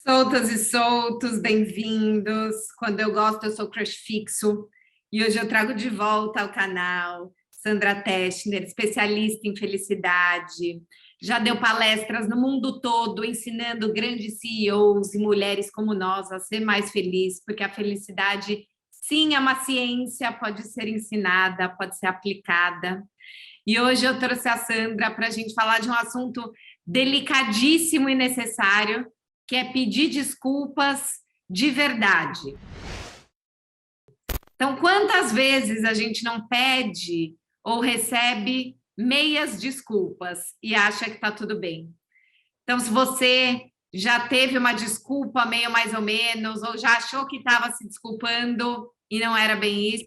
Soltas e soltos, bem-vindos. Quando eu gosto, eu sou crush fixo. E hoje eu trago de volta ao canal Sandra Teschner, especialista em felicidade. Já deu palestras no mundo todo, ensinando grandes CEOs e mulheres como nós a ser mais feliz, porque a felicidade, sim, é uma ciência, pode ser ensinada, pode ser aplicada. E hoje eu trouxe a Sandra para a gente falar de um assunto delicadíssimo e necessário, que é pedir desculpas de verdade. Então, quantas vezes a gente não pede ou recebe meias desculpas e acha que está tudo bem? Então, se você já teve uma desculpa meio mais ou menos, ou já achou que estava se desculpando e não era bem isso,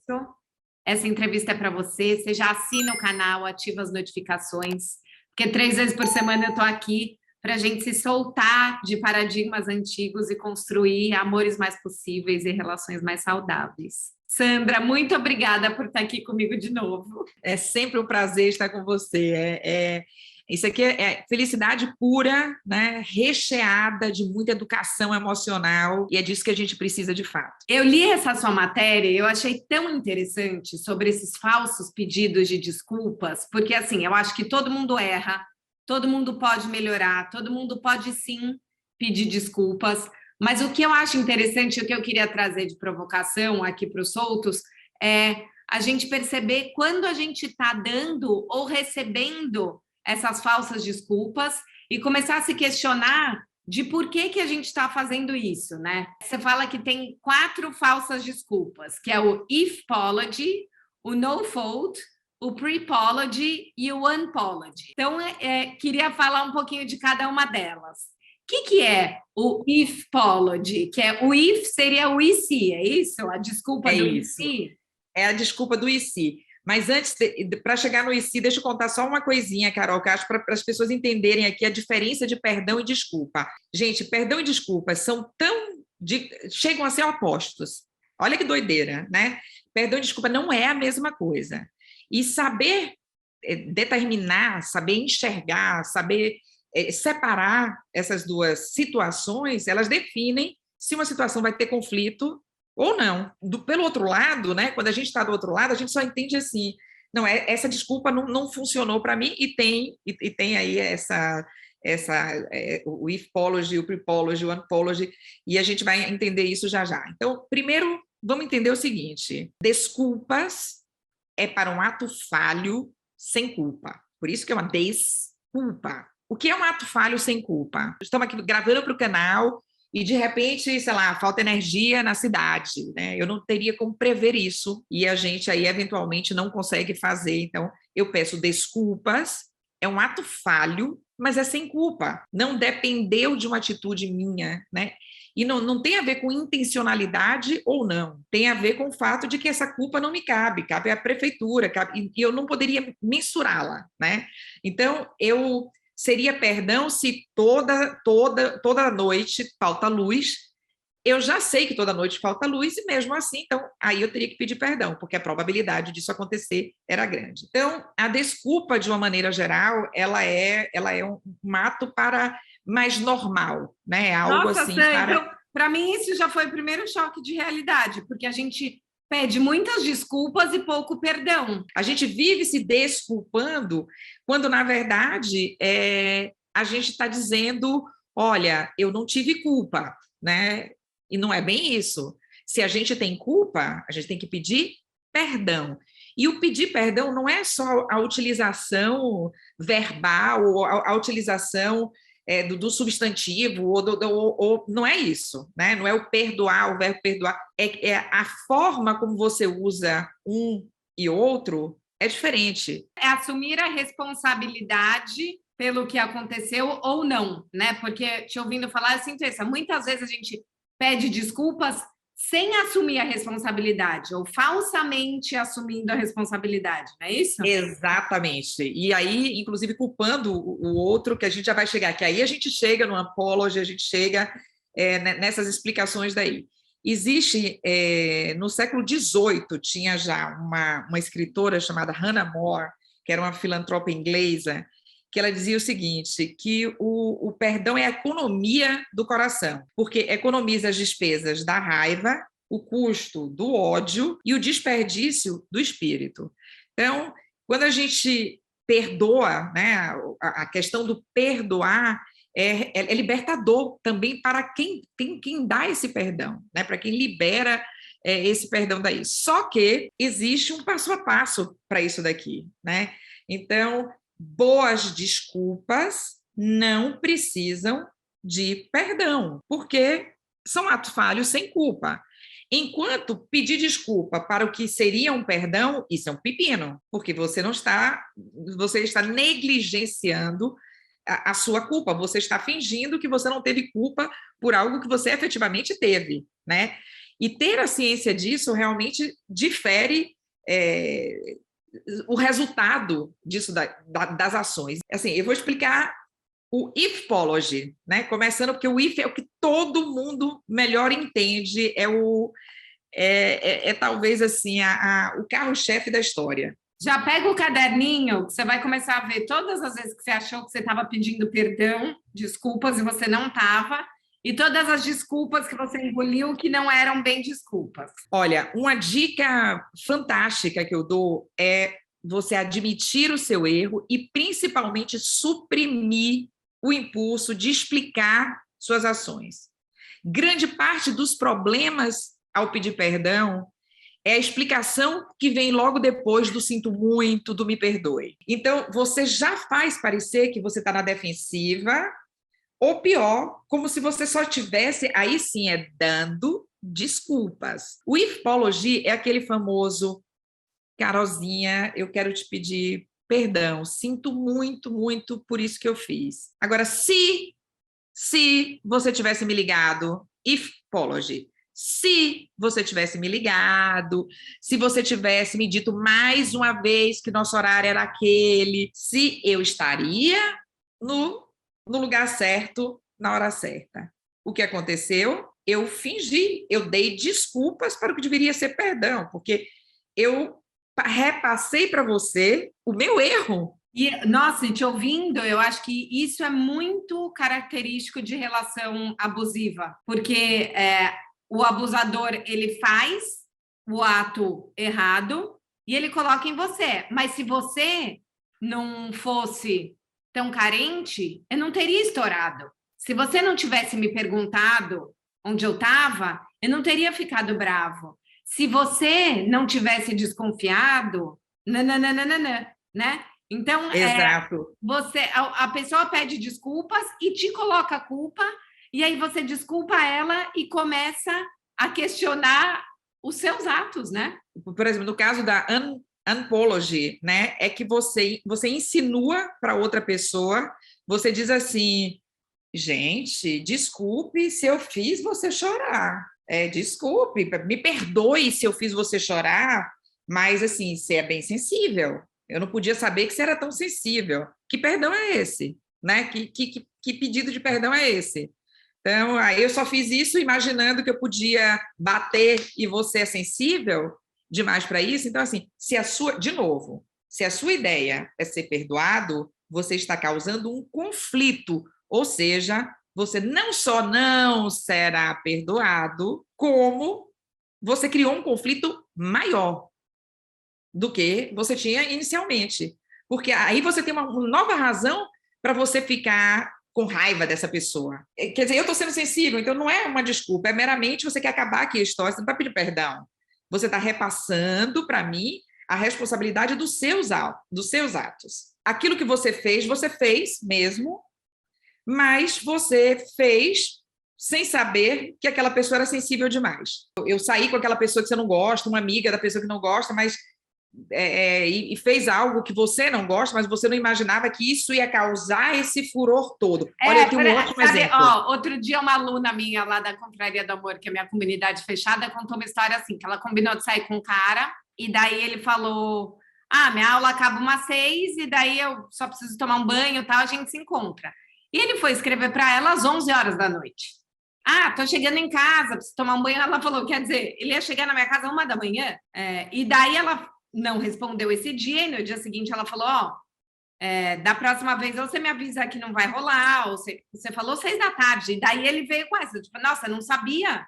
essa entrevista é para você. Você já assina o canal, ativa as notificações, porque 3 vezes por semana eu estou aqui para a gente se soltar de paradigmas antigos e construir amores mais possíveis e relações mais saudáveis. Sandra, muito obrigada por estar aqui comigo de novo. É sempre um prazer estar com você. Isso aqui é felicidade pura, né? Recheada de muita educação emocional, e é disso que a gente precisa de fato. Eu li essa sua matéria e eu achei tão interessante sobre esses falsos pedidos de desculpas, porque assim, eu acho que todo mundo erra, todo mundo pode melhorar, todo mundo pode sim pedir desculpas, mas o que eu acho interessante, o que eu queria trazer de provocação aqui para os soltos, é a gente perceber quando a gente está dando ou recebendo essas falsas desculpas e começar a se questionar de por que a gente está fazendo isso, né? Você fala que tem 4 falsas desculpas, que é o if-pology, o no-fault, o pre-pology e o unpology. Então, queria falar um pouquinho de cada uma delas. O que é o if-pology? Que é o if seria o e se, é isso? A desculpa do e se? É a desculpa do e se. Mas antes, para chegar no e se, deixa eu contar só uma coisinha, Carol, que eu acho para as pessoas entenderem aqui a diferença de perdão e desculpa. Gente, perdão e desculpa chegam a ser opostos. Olha que doideira, né? Perdão e desculpa não é a mesma coisa. E saber determinar, saber enxergar, saber separar essas duas situações, elas definem se uma situação vai ter conflito ou não. Pelo outro lado, né, quando a gente está do outro lado, a gente só entende assim, não, essa desculpa não funcionou para mim, e tem aí o if-pology, o pre-pology, o unpology, e a gente vai entender isso já já. Então, primeiro, vamos entender o seguinte: desculpas é para um ato falho sem culpa. Por isso que é uma desculpa. O que é um ato falho sem culpa? Estamos aqui gravando para o canal e, de repente, sei lá, falta energia na cidade, né? Eu não teria como prever isso, e a gente aí, eventualmente, não consegue fazer. Então, eu peço desculpas, é um ato falho, mas é sem culpa. Não dependeu de uma atitude minha, né? E não tem a ver com intencionalidade ou não, tem a ver com o fato de que essa culpa não me cabe à prefeitura, e eu não poderia mensurá-la, né? Então, seria perdão se toda noite falta luz. Eu já sei que toda noite falta luz, e mesmo assim, então, aí eu teria que pedir perdão, porque a probabilidade disso acontecer era grande. Então, a desculpa, de uma maneira geral, ela é um ato para mais normal, né? Algo Nossa, assim Sam, para... então, para mim, isso já foi o primeiro choque de realidade, porque a gente pede muitas desculpas e pouco perdão. A gente vive se desculpando, quando, na verdade, a gente está dizendo, olha, eu não tive culpa, né? E não é bem isso. Se a gente tem culpa, a gente tem que pedir perdão. E o pedir perdão não é só a utilização verbal, ou a utilização do substantivo, ou não é isso, né? Não é o perdoar, o verbo perdoar, é a forma como você usa um e outro é diferente. É assumir a responsabilidade pelo que aconteceu ou não, né? Porque, te ouvindo falar, eu sinto isso. Muitas vezes a gente pede desculpas sem assumir a responsabilidade, ou falsamente assumindo a responsabilidade, não é isso? Exatamente. E aí, inclusive, culpando o outro, que a gente já vai chegar, que aí a gente chega no apology, a gente chega nessas explicações daí. Existe, no século XVIII, tinha já uma escritora chamada Hannah More, que era uma filantropa inglesa, que ela dizia o seguinte, que o perdão é a economia do coração, porque economiza as despesas da raiva, o custo do ódio e o desperdício do espírito. Então, quando a gente perdoa, né, a questão do perdoar é libertador também para quem dá esse perdão, né, para quem libera esse perdão daí. Só que existe um passo a passo para isso daqui, né? Então, boas desculpas não precisam de perdão, porque são atos falhos sem culpa. Enquanto pedir desculpa para o que seria um perdão, isso é um pepino, porque você está negligenciando a sua culpa, você está fingindo que você não teve culpa por algo que você efetivamente teve, né? E ter a ciência disso realmente difere o resultado disso das ações. Assim, eu vou explicar o ifpology, né? Começando porque o if é o que todo mundo melhor entende, talvez assim o carro-chefe da história. Já pega o caderninho, que você vai começar a ver todas as vezes que você achou que você estava pedindo perdão, desculpas, e você não estava, e todas as desculpas que você engoliu que não eram bem desculpas. Olha, uma dica fantástica que eu dou é você admitir o seu erro e, principalmente, suprimir o impulso de explicar suas ações. Grande parte dos problemas ao pedir perdão é a explicação que vem logo depois do sinto muito, do me perdoe. Então, você já faz parecer que você está na defensiva, ou pior, como se você só tivesse, aí sim, dando desculpas. O ifpology é aquele famoso, Carolzinha, eu quero te pedir perdão, sinto muito, muito por isso que eu fiz. Agora, se você tivesse me ligado, ifpology, se você tivesse me ligado, se você tivesse me dito mais uma vez que nosso horário era aquele, se eu estaria no lugar certo, na hora certa. O que aconteceu? Eu fingi, eu dei desculpas para o que deveria ser perdão, porque eu repassei para você o meu erro. E, nossa, te ouvindo, eu acho que isso é muito característico de relação abusiva, porque o abusador, ele faz o ato errado e ele coloca em você. Mas se você não fosse tão carente, eu não teria estourado. Se você não tivesse me perguntado onde eu estava, eu não teria ficado bravo. Se você não tivesse desconfiado, nananana, né? Então, exato. A pessoa pede desculpas e te coloca a culpa, e aí você desculpa ela e começa a questionar os seus atos, né? Por exemplo, no caso da unpology, né, é que você insinua para outra pessoa, você diz assim, gente, desculpe se eu fiz você chorar, desculpe, me perdoe se eu fiz você chorar, mas assim, você é bem sensível, eu não podia saber que você era tão sensível. Que perdão é esse? Né? Que pedido de perdão é esse? Então, aí eu só fiz isso imaginando que eu podia bater e você é sensível demais para isso. Então, assim, se a sua ideia é ser perdoado, você está causando um conflito, ou seja, você não só não será perdoado, como você criou um conflito maior do que você tinha inicialmente. Porque aí você tem uma nova razão para você ficar com raiva dessa pessoa. Quer dizer, eu estou sendo sensível, então não é uma desculpa, é meramente você quer acabar aqui a história, você não está pedindo perdão. Você está repassando para mim a responsabilidade dos seus atos. Aquilo que você fez mesmo, mas você fez sem saber que aquela pessoa era sensível demais. Eu saí com aquela pessoa que você não gosta, uma amiga da pessoa que não gosta, mas e fez algo que você não gosta, mas você não imaginava que isso ia causar esse furor todo. Olha, eu tenho um ótimo exemplo. Outro dia, uma aluna minha lá da Confraria do Amor, que é a minha comunidade fechada, contou uma história assim, que ela combinou de sair com um cara, e daí ele falou, minha aula acaba umas 6, e daí eu só preciso tomar um banho e tal, a gente se encontra. E ele foi escrever para ela às 11 horas da noite. Tô chegando em casa, preciso tomar um banho. Ela falou, quer dizer, ele ia chegar na minha casa 1 da manhã, e daí ela não respondeu esse dia, e no dia seguinte ela falou, Da próxima vez, ou você me avisa que não vai rolar, ou você falou 6 da tarde, e daí ele veio com essa, tipo, nossa, não sabia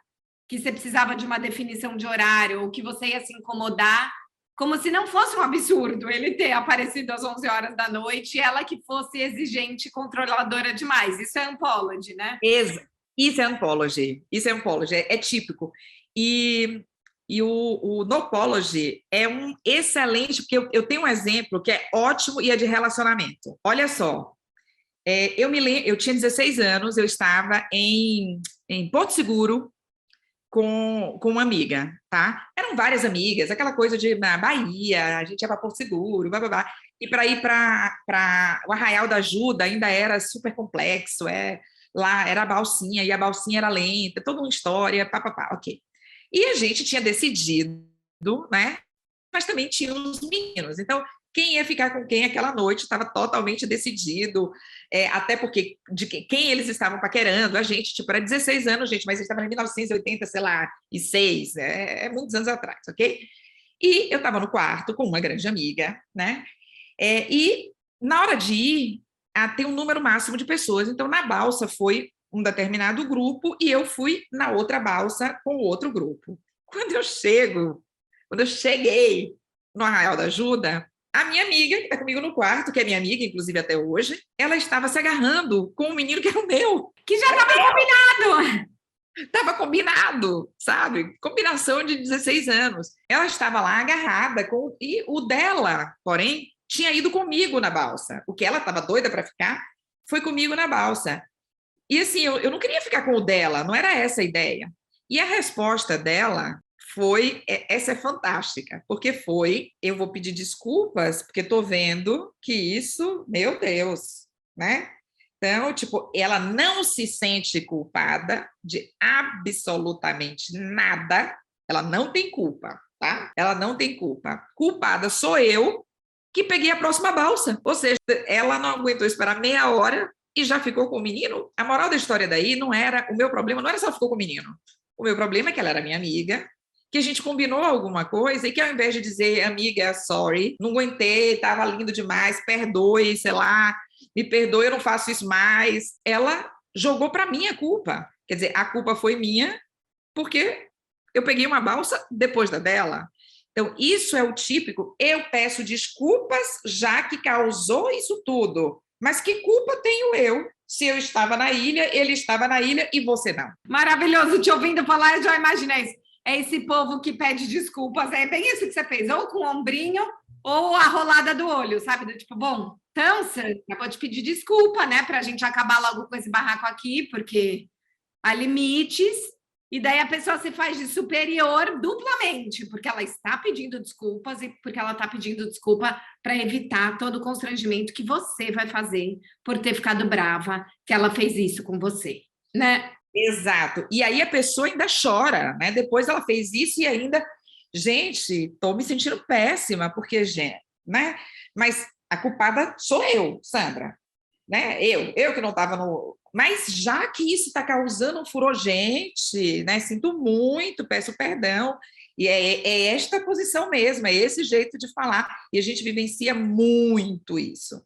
que você precisava de uma definição de horário, ou que você ia se incomodar, como se não fosse um absurdo ele ter aparecido às 11 horas da noite e ela que fosse exigente e controladora demais. Isso é unpologed, né? Isso é unpologed, é típico. E o nopology é um excelente, porque eu tenho um exemplo que é ótimo e é de relacionamento. Olha só, eu tinha 16 anos, eu estava em Porto Seguro com uma amiga, tá? Eram várias amigas, aquela coisa de na Bahia, a gente ia para Porto Seguro, blá, blá, blá. E para ir para o Arraial da Ajuda ainda era super complexo, lá era a balsinha, e a balsinha era lenta, toda uma história, papapá, ok. E a gente tinha decidido, né? Mas também tinha os meninos. Então, quem ia ficar com quem aquela noite estava totalmente decidido, até porque de quem eles estavam paquerando, a gente, tipo, era 16 anos, gente, mas a gente estava em 1980, sei lá, e 6, muitos anos atrás, ok? E eu estava no quarto com uma grande amiga, né? E na hora de ir, tem um número máximo de pessoas, então na balsa foi um determinado grupo e eu fui na outra balsa com outro grupo. Quando eu cheguei no Arraial da Ajuda, a minha amiga, que está comigo no quarto, que é minha amiga, inclusive até hoje, ela estava se agarrando com um menino que era o meu. Que já estava combinado! Estava combinado, sabe? Combinação de 16 anos. Ela estava lá agarrada e o dela, porém, tinha ido comigo na balsa. O que ela estava doida para ficar foi comigo na balsa. E assim, eu não queria ficar com o dela, não era essa a ideia. E a resposta dela essa é fantástica, porque eu vou pedir desculpas, porque estou vendo que isso, meu Deus, né? Então, tipo, ela não se sente culpada de absolutamente nada, ela não tem culpa, tá? Ela não tem culpa. Culpada sou eu que peguei a próxima balsa, ou seja, ela não aguentou esperar meia hora e já ficou com o menino. A moral da história daí o meu problema não era se ela ficou com o menino. O meu problema é que ela era minha amiga, que a gente combinou alguma coisa e que ao invés de dizer, amiga, sorry, não aguentei, estava lindo demais, perdoe, sei lá, me perdoe, eu não faço isso mais, ela jogou para mim a culpa. Quer dizer, a culpa foi minha porque eu peguei uma balsa depois da dela. Então, isso é o típico, eu peço desculpas já que causou isso tudo. Mas que culpa tenho eu se eu estava na ilha, ele estava na ilha e você não? Maravilhoso, te ouvindo falar, eu já imaginei isso. É esse povo que pede desculpas, é bem isso que você fez, ou com o ombrinho, ou a rolada do olho, sabe? Do tipo, bom, então você acabou de pedir desculpa, né? Para a gente acabar logo com esse barraco aqui, porque há limites. E daí a pessoa se faz de superior duplamente, porque ela está pedindo desculpas e porque ela está pedindo desculpa para evitar todo o constrangimento que você vai fazer por ter ficado brava que ela fez isso com você, né? Exato. E aí a pessoa ainda chora, né? Depois ela fez isso e ainda, gente, estou me sentindo péssima, porque, gente, né? Mas a culpada sou eu, Sandra, né? Eu que não estava no. Mas já que isso está causando um furor, gente, né? Sinto muito, peço perdão. E é esta posição mesmo, é esse jeito de falar. E a gente vivencia muito isso.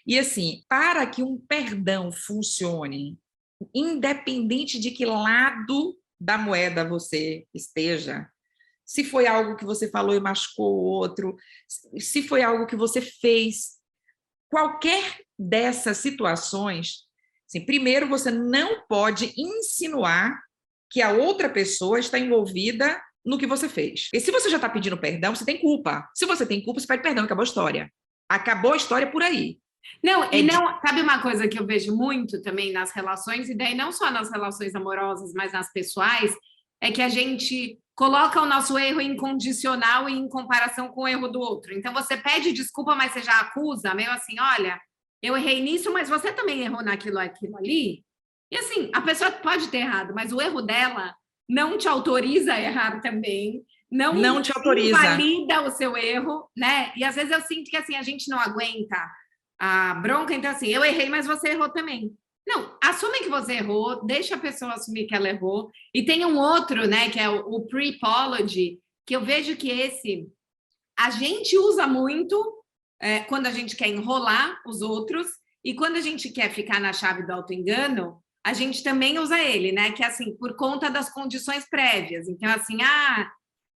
E assim, para que um perdão funcione, independente de que lado da moeda você esteja, se foi algo que você falou e machucou o outro, se foi algo que você fez, qualquer dessas situações, assim, primeiro você não pode insinuar que a outra pessoa está envolvida no que você fez. E se você já está pedindo perdão, você tem culpa. Se você tem culpa, você pede perdão, acabou a história. Acabou a história por aí. Não, e não, sabe uma coisa que eu vejo muito também nas relações, e daí não só nas relações amorosas, mas nas pessoais, é que a gente coloca o nosso erro incondicional e em comparação com o erro do outro. Então você pede desculpa, mas você já acusa, meio assim, olha, eu errei nisso, mas você também errou naquilo ali. E assim, a pessoa pode ter errado, mas o erro dela não te autoriza a errar também. Não te autoriza. Invalida o seu erro, né? E às vezes eu sinto que assim, a gente não aguenta a bronca, então assim, eu errei, mas você errou também. Não, assume que você errou, deixa a pessoa assumir que ela errou. E tem um outro, né, que é o pre-apology, que eu vejo que esse a gente usa muito, quando a gente quer enrolar os outros e quando a gente quer ficar na chave do auto-engano, a gente também usa ele, né? Que é assim, por conta das condições prévias. Então, assim,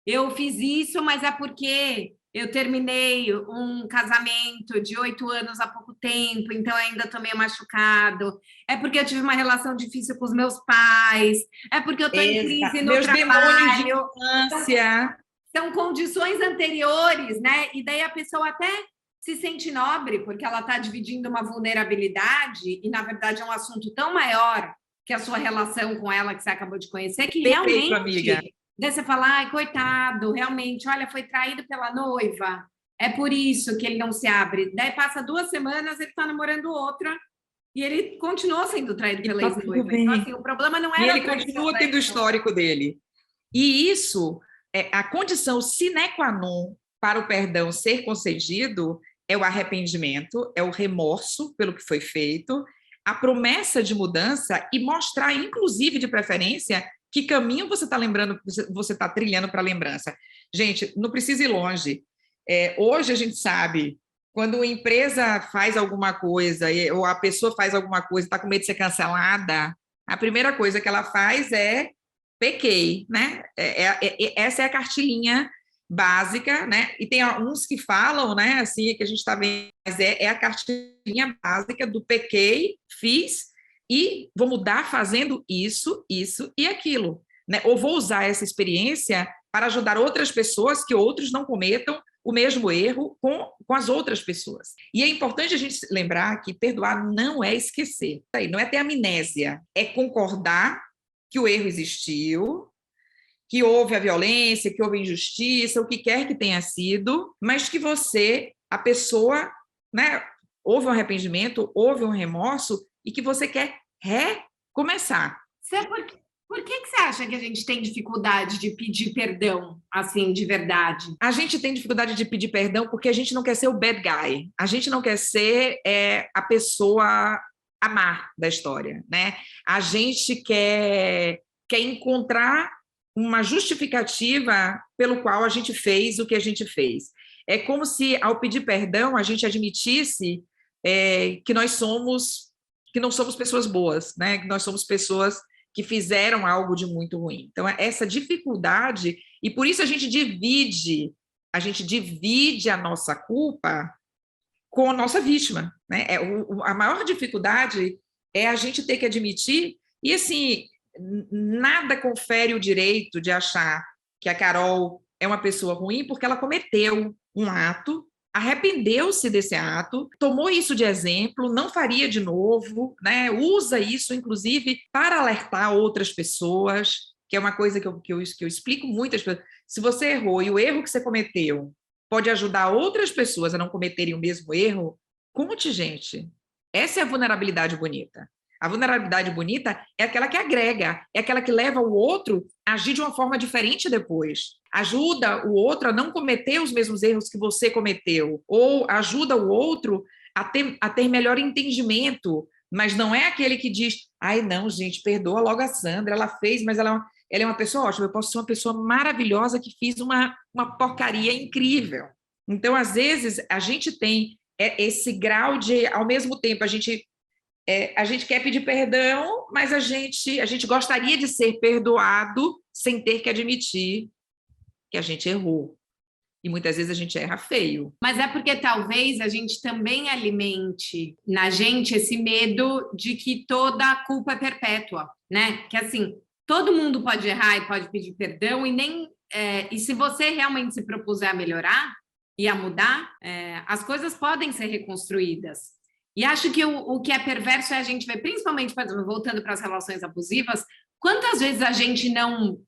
eu fiz isso, mas é porque eu terminei um casamento de 8 anos há pouco tempo, então eu ainda estou meio machucado. É porque eu tive uma relação difícil com os meus pais. É porque eu estou em crise no Meus demônios de trabalho. infância. São condições anteriores, né? E daí a pessoa até se sente nobre, porque ela está dividindo uma vulnerabilidade, e na verdade é um assunto tão maior que a sua relação com ela, que você acabou de conhecer, que Perfeito, realmente. amiga. Daí você fala, ai, coitado, realmente, olha, foi traído pela noiva, é por isso que ele não se abre. Daí passa 2 semanas, ele está namorando outra, e ele continua sendo traído E pela tá tudo ex-noiva. Então, bem. assim, o problema não E era a ele traição continua da tendo o ex-noiva. histórico dele. E isso, a condição sine qua non para o perdão ser concedido é o arrependimento, é o remorso pelo que foi feito, a promessa de mudança e mostrar, inclusive, de preferência, que caminho você está lembrando, você está trilhando para a lembrança. Gente, não precisa ir longe. Hoje a gente sabe, quando uma empresa faz alguma coisa ou a pessoa faz alguma coisa e está com medo de ser cancelada, a primeira coisa que ela faz é pequei, né? Essa é a cartilinha básica, né? E tem uns que falam, né? Assim, que a gente está vendo, mas é a cartilinha básica do pequei, fiz e vou mudar fazendo isso, isso e aquilo, né? Ou vou usar essa experiência para ajudar outras pessoas que outros não cometam o mesmo erro com as outras pessoas. E é importante a gente lembrar que perdoar não é esquecer, não é ter amnésia, é concordar que o erro existiu, que houve a violência, que houve a injustiça, o que quer que tenha sido, mas que você, a pessoa, né, houve um arrependimento, houve um remorso e que você quer recomeçar. Por que você acha que a gente tem dificuldade de pedir perdão, assim, de verdade? A gente tem dificuldade de pedir perdão porque a gente não quer ser o bad guy, a gente não quer ser a pessoa a má da história, né? A gente quer encontrar uma justificativa pelo qual a gente fez o que a gente fez. É como se, ao pedir perdão, a gente admitisse que não somos pessoas boas, né? Que nós somos pessoas que fizeram algo de muito ruim. Então, essa dificuldade, e por isso a gente divide a nossa culpa com a nossa vítima, né? A maior dificuldade é a gente ter que admitir, e assim, nada confere o direito de achar que a Carol é uma pessoa ruim porque ela cometeu um ato, arrependeu-se desse ato, tomou isso de exemplo, não faria de novo, né? Usa isso, inclusive, para alertar outras pessoas, que é uma coisa que eu explico muito às pessoas. Se você errou e o erro que você cometeu pode ajudar outras pessoas a não cometerem o mesmo erro, conte, gente. Essa é a vulnerabilidade bonita. A vulnerabilidade bonita é aquela que agrega, é aquela que leva o outro a agir de uma forma diferente depois. Ajuda o outro a não cometer os mesmos erros que você cometeu, ou ajuda o outro a ter melhor entendimento, mas não é aquele que diz, ai não, gente, perdoa logo a Sandra, ela fez, mas ela é uma pessoa ótima, eu posso ser uma pessoa maravilhosa que fiz uma porcaria incrível. Então, às vezes, a gente tem esse grau de, ao mesmo tempo, a gente quer pedir perdão, mas a gente gostaria de ser perdoado sem ter que admitir que a gente errou. E muitas vezes a gente erra feio. Mas é porque talvez a gente também alimente na gente esse medo de que toda a culpa é perpétua, né? Que assim, todo mundo pode errar e pode pedir perdão, e se você realmente se propuser a melhorar e a mudar, as coisas podem ser reconstruídas. E acho que o que é perverso é a gente ver, principalmente, por exemplo, voltando para as relações abusivas, quantas vezes a gente não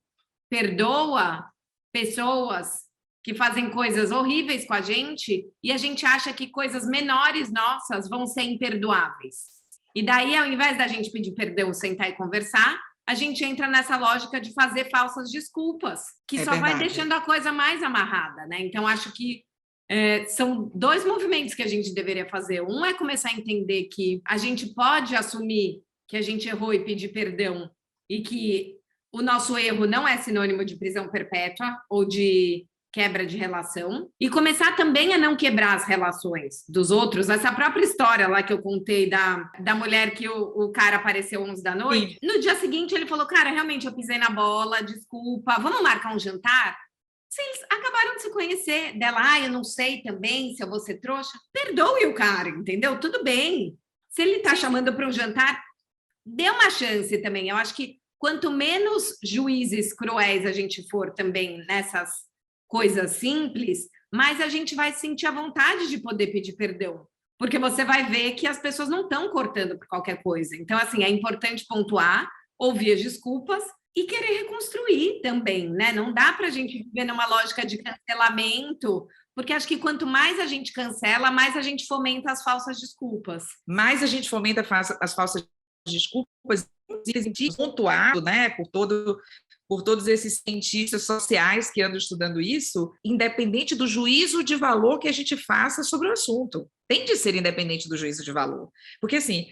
perdoa pessoas que fazem coisas horríveis com a gente e a gente acha que coisas menores nossas vão ser imperdoáveis. E daí, ao invés da gente pedir perdão, sentar e conversar, a gente entra nessa lógica de fazer falsas desculpas, que só vai deixando a coisa mais amarrada, né? Então, acho que são 2 movimentos que a gente deveria fazer. Um é começar a entender que a gente pode assumir que a gente errou e pedir perdão e que o nosso erro não é sinônimo de prisão perpétua ou de quebra de relação e começar também a não quebrar as relações dos outros. Essa própria história lá que eu contei da mulher que o cara apareceu 11 da noite, Sim. no dia seguinte ele falou, cara, realmente eu pisei na bola, desculpa, vamos marcar um jantar? Se eles acabaram de se conhecer, dela, eu não sei também se eu vou ser trouxa, perdoe o cara, entendeu? Tudo bem. Se ele tá chamando para um jantar, dê uma chance também. Eu acho que quanto menos juízes cruéis a gente for também nessas coisas simples, mais a gente vai sentir a vontade de poder pedir perdão. Porque você vai ver que as pessoas não estão cortando por qualquer coisa. Então, assim, é importante pontuar, ouvir as desculpas e querer reconstruir também, né? Não dá para a gente viver numa lógica de cancelamento, porque acho que quanto mais a gente cancela, mais a gente fomenta as falsas desculpas. Mais a gente fomenta as falsas desculpas, pontuado, né, por todos esses cientistas sociais que andam estudando isso, independente do juízo de valor que a gente faça sobre o assunto. Tem de ser independente do juízo de valor. Porque, assim,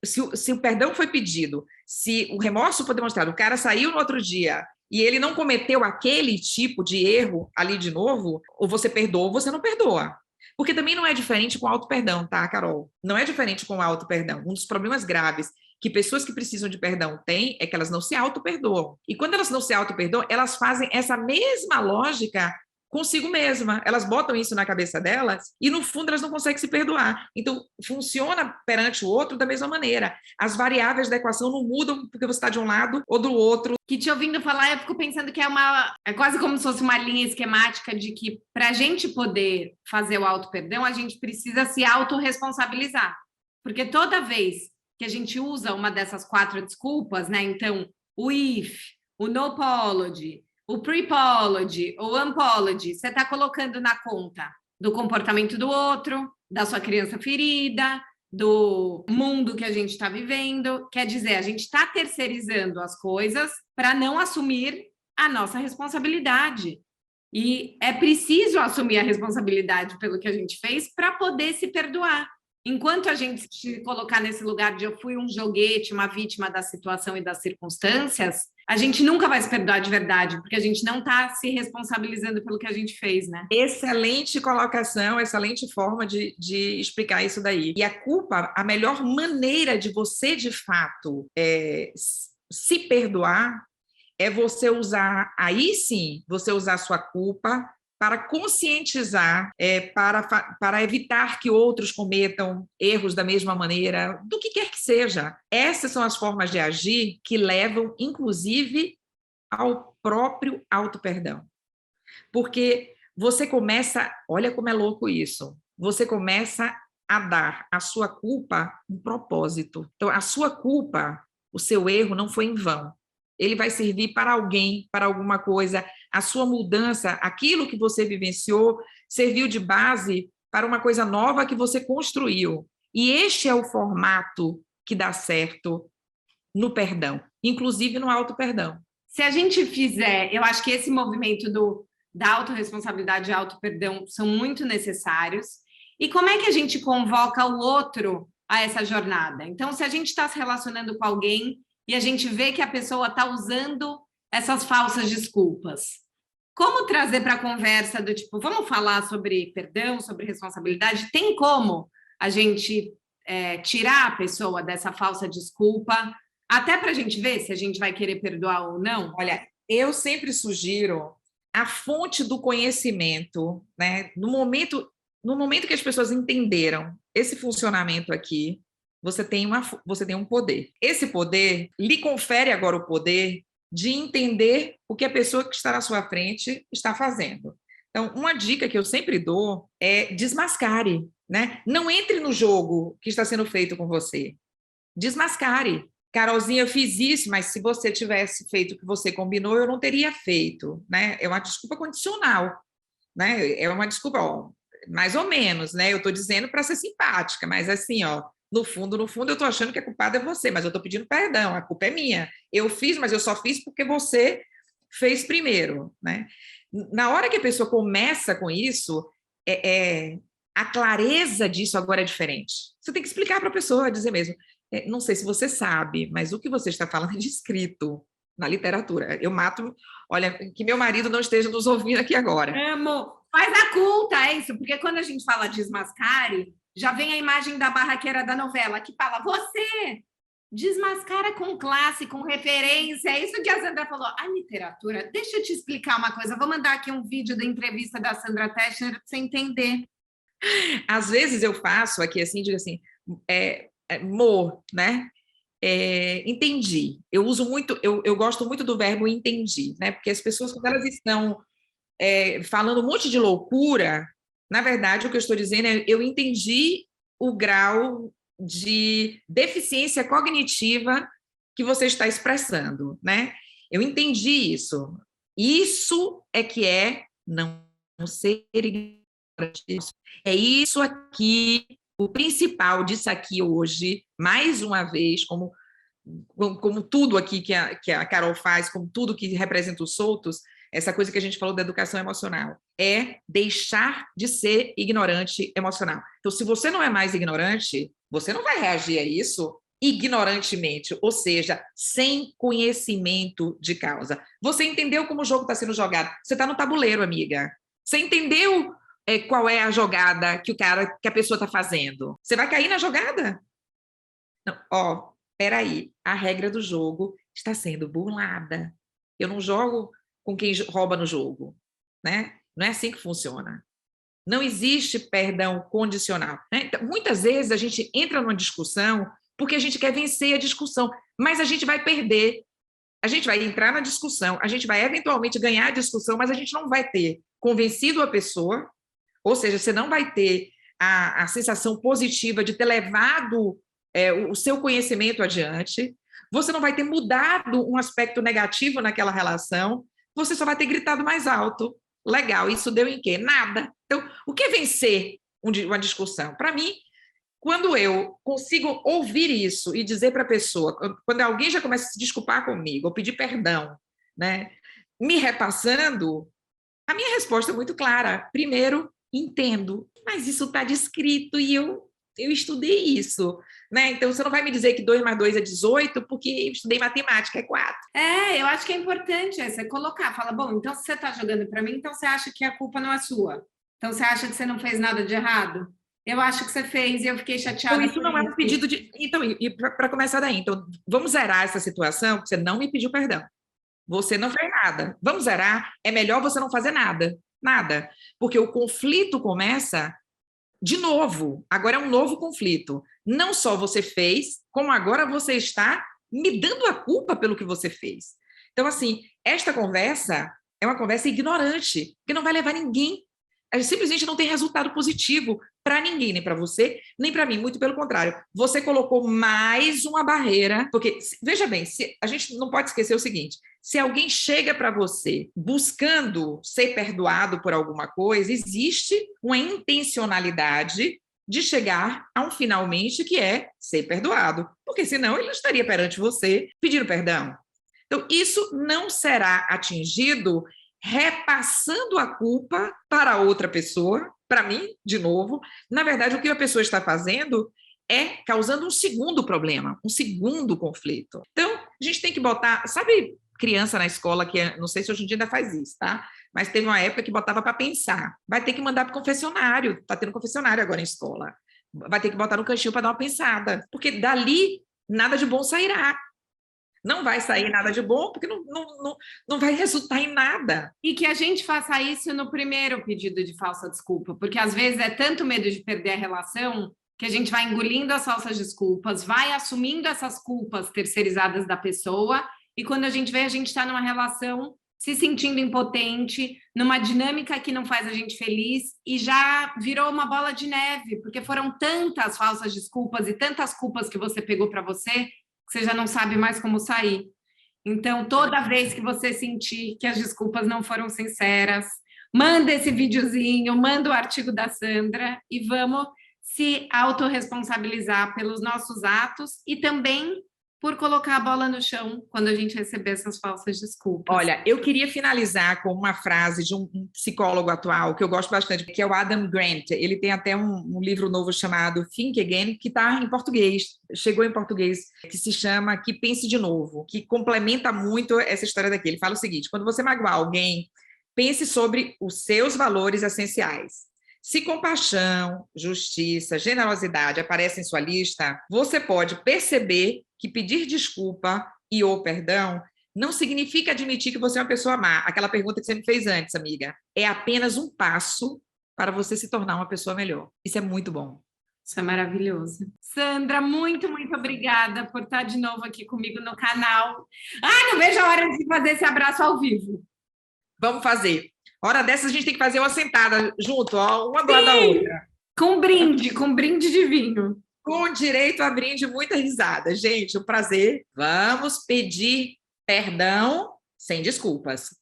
se o perdão foi pedido, se o remorso foi demonstrado, o cara saiu no outro dia e ele não cometeu aquele tipo de erro ali de novo, ou você perdoa ou você não perdoa. Porque também não é diferente com o auto-perdão, tá, Carol? Não é diferente com o auto-perdão. Um dos problemas graves que pessoas que precisam de perdão têm é que elas não se auto-perdoam. E quando elas não se auto-perdoam, elas fazem essa mesma lógica consigo mesma. Elas botam isso na cabeça delas e, no fundo, elas não conseguem se perdoar. Então, funciona perante o outro da mesma maneira. As variáveis da equação não mudam porque você está de um lado ou do outro. Que te ouvindo falar, eu fico pensando que é quase como se fosse uma linha esquemática de que para a gente poder fazer o auto-perdão, a gente precisa se autorresponsabilizar. Porque toda vez que a gente usa uma dessas 4 desculpas, né? Então, o if, o no apology, o pre-apology, o unapology, você está colocando na conta do comportamento do outro, da sua criança ferida, do mundo que a gente está vivendo. Quer dizer, a gente está terceirizando as coisas para não assumir a nossa responsabilidade. E é preciso assumir a responsabilidade pelo que a gente fez para poder se perdoar. Enquanto a gente se colocar nesse lugar de eu fui um joguete, uma vítima da situação e das circunstâncias, a gente nunca vai se perdoar de verdade, porque a gente não está se responsabilizando pelo que a gente fez, né? Excelente colocação, excelente forma de explicar isso daí. E a culpa, a melhor maneira de você, de fato, se perdoar é você usar, aí sim, você usar a sua culpa para conscientizar, para evitar que outros cometam erros da mesma maneira, do que quer que seja. Essas são as formas de agir que levam, inclusive, ao próprio auto-perdão. Porque você começa, olha como é louco isso, você começa a dar à sua culpa um propósito. Então, a sua culpa, o seu erro não foi em vão. Ele vai servir para alguém, para alguma coisa. A sua mudança, aquilo que você vivenciou, serviu de base para uma coisa nova que você construiu. E este é o formato que dá certo no perdão, inclusive no auto-perdão. Se a gente fizer, eu acho que esse movimento da autorresponsabilidade e auto-perdão são muito necessários. E como é que a gente convoca o outro a essa jornada? Então, se a gente está se relacionando com alguém e a gente vê que a pessoa está usando essas falsas desculpas, como trazer para a conversa do tipo, vamos falar sobre perdão, sobre responsabilidade? Tem como a gente tirar a pessoa dessa falsa desculpa, até para a gente ver se a gente vai querer perdoar ou não? Olha, eu sempre sugiro a fonte do conhecimento, né? No momento que as pessoas entenderam esse funcionamento aqui, você tem um poder. Esse poder lhe confere agora o poder de entender o que a pessoa que está na sua frente está fazendo. Então, uma dica que eu sempre dou é desmascare, né? Não entre no jogo que está sendo feito com você. Desmascare. Carolzinha, eu fiz isso, mas se você tivesse feito o que você combinou, eu não teria feito, né? É uma desculpa condicional, né? É uma desculpa, ó, mais ou menos, né? Eu estou dizendo para ser simpática, mas assim, ó, no fundo, eu estou achando que a culpada é você, mas eu estou pedindo perdão, a culpa é minha. Eu fiz, mas eu só fiz porque você fez primeiro, né? Na hora que a pessoa começa com isso, a clareza disso agora é diferente. Você tem que explicar para a pessoa, dizer mesmo, não sei se você sabe, mas o que você está falando é de escrito. na literatura. Eu mato, olha, que meu marido não esteja nos ouvindo aqui agora. Amo. Faz a culta, é isso, porque quando a gente fala desmascare, já vem a imagem da barraqueira da novela, que fala, você desmascara com classe, com referência, é isso que a Sandra falou. A literatura, deixa eu te explicar uma coisa, vou mandar aqui um vídeo da entrevista da Sandra Teschner para você entender. Às vezes eu faço aqui assim, digo assim, né? Entendi. Eu uso muito, eu gosto muito do verbo entendi, né? Porque as pessoas, quando elas estão falando um monte de loucura, na verdade, o que eu estou dizendo é eu entendi o grau de deficiência cognitiva que você está expressando, né? Eu entendi isso. Isso é que é não ser ignorante. É isso aqui, o principal disso aqui hoje, mais uma vez, como tudo aqui que a Carol faz, como tudo que representa os soltos, essa coisa que a gente falou da educação emocional, é deixar de ser ignorante emocional. Então, se você não é mais ignorante, você não vai reagir a isso ignorantemente, ou seja, sem conhecimento de causa. Você entendeu como o jogo está sendo jogado? Você está no tabuleiro, amiga. Você entendeu qual é a jogada que a pessoa está fazendo? Você vai cair na jogada? Não, peraí, a regra do jogo está sendo burlada. Eu não jogo com quem rouba no jogo, né? Não é assim que funciona. Não existe perdão condicional, né? Então, muitas vezes a gente entra numa discussão porque a gente quer vencer a discussão, mas a gente vai perder. A gente vai entrar na discussão, a gente vai eventualmente ganhar a discussão, mas a gente não vai ter convencido a pessoa, ou seja, você não vai ter a sensação positiva de ter levado o seu conhecimento adiante, você não vai ter mudado um aspecto negativo naquela relação, você só vai ter gritado mais alto. Legal, isso deu em quê? Nada. Então, o que é vencer uma discussão? Para mim, quando eu consigo ouvir isso e dizer para a pessoa, quando alguém já começa a se desculpar comigo, ou pedir perdão, né, me repassando, a minha resposta é muito clara. Primeiro, entendo, mas isso está descrito e eu estudei isso, né? Então, você não vai me dizer que 2 mais 2 é 18, porque eu estudei matemática, é 4. Eu acho que é importante você colocar, fala, bom, então se você está jogando para mim, então você acha que a culpa não é sua. Então, você acha que você não fez nada de errado? Eu acho que você fez e eu fiquei chateada. Então, isso não é um pedido de... Então, e para começar daí, então, vamos zerar essa situação, porque você não me pediu perdão. Você não fez nada. Vamos zerar? É melhor você não fazer nada. Nada. Porque o conflito começa de novo. Agora é um novo conflito. Não só você fez, como agora você está me dando a culpa pelo que você fez. Então, assim, esta conversa é uma conversa ignorante, que não vai levar ninguém. A gente simplesmente não tem resultado positivo para ninguém, nem para você, nem para mim. Muito pelo contrário. Você colocou mais uma barreira, porque, veja bem, a gente não pode esquecer o seguinte, se alguém chega para você buscando ser perdoado por alguma coisa, existe uma intencionalidade de chegar a um finalmente que é ser perdoado, porque senão ele estaria perante você pedindo perdão. Então, isso não será atingido repassando a culpa para outra pessoa, para mim, de novo. Na verdade, o que a pessoa está fazendo é causando um segundo problema, um segundo conflito. Então, a gente tem que botar... Sabe criança na escola que, não sei se hoje em dia ainda faz isso, tá? Mas teve uma época que botava para pensar. Vai ter que mandar para o confessionário. Está tendo confessionário agora em escola. Vai ter que botar no cantinho para dar uma pensada. Porque dali, nada de bom sairá. Não vai sair nada de bom, porque não vai resultar em nada. E que a gente faça isso no primeiro pedido de falsa desculpa, porque às vezes é tanto medo de perder a relação que a gente vai engolindo as falsas desculpas, vai assumindo essas culpas terceirizadas da pessoa, e quando a gente vê, a gente está numa relação se sentindo impotente, numa dinâmica que não faz a gente feliz, e já virou uma bola de neve, porque foram tantas falsas desculpas e tantas culpas que você pegou para você, você já não sabe mais como sair. Então, toda vez que você sentir que as desculpas não foram sinceras, manda esse videozinho, manda o artigo da Sandra e vamos se autorresponsabilizar pelos nossos atos e também por colocar a bola no chão quando a gente receber essas falsas desculpas. Olha, eu queria finalizar com uma frase de um psicólogo atual que eu gosto bastante, que é o Adam Grant. Ele tem até um livro novo chamado Think Again, que está em português, chegou em português, que se chama Que Pense de Novo, que complementa muito essa história daqui. Ele fala o seguinte: quando você magoar alguém, pense sobre os seus valores essenciais. Se compaixão, justiça, generosidade aparecem em sua lista, você pode perceber que pedir desculpa e ou perdão não significa admitir que você é uma pessoa má. Aquela pergunta que você me fez antes, amiga. É apenas um passo para você se tornar uma pessoa melhor. Isso é muito bom. Isso é maravilhoso. Sandra, muito, muito obrigada por estar de novo aqui comigo no canal. Não vejo a hora de fazer esse abraço ao vivo. Vamos fazer. Hora dessa a gente tem que fazer uma sentada junto, ó, uma do lado da outra. Com brinde de vinho. Com direito a brinde, muita risada. Gente, um prazer. Vamos pedir perdão sem desculpas.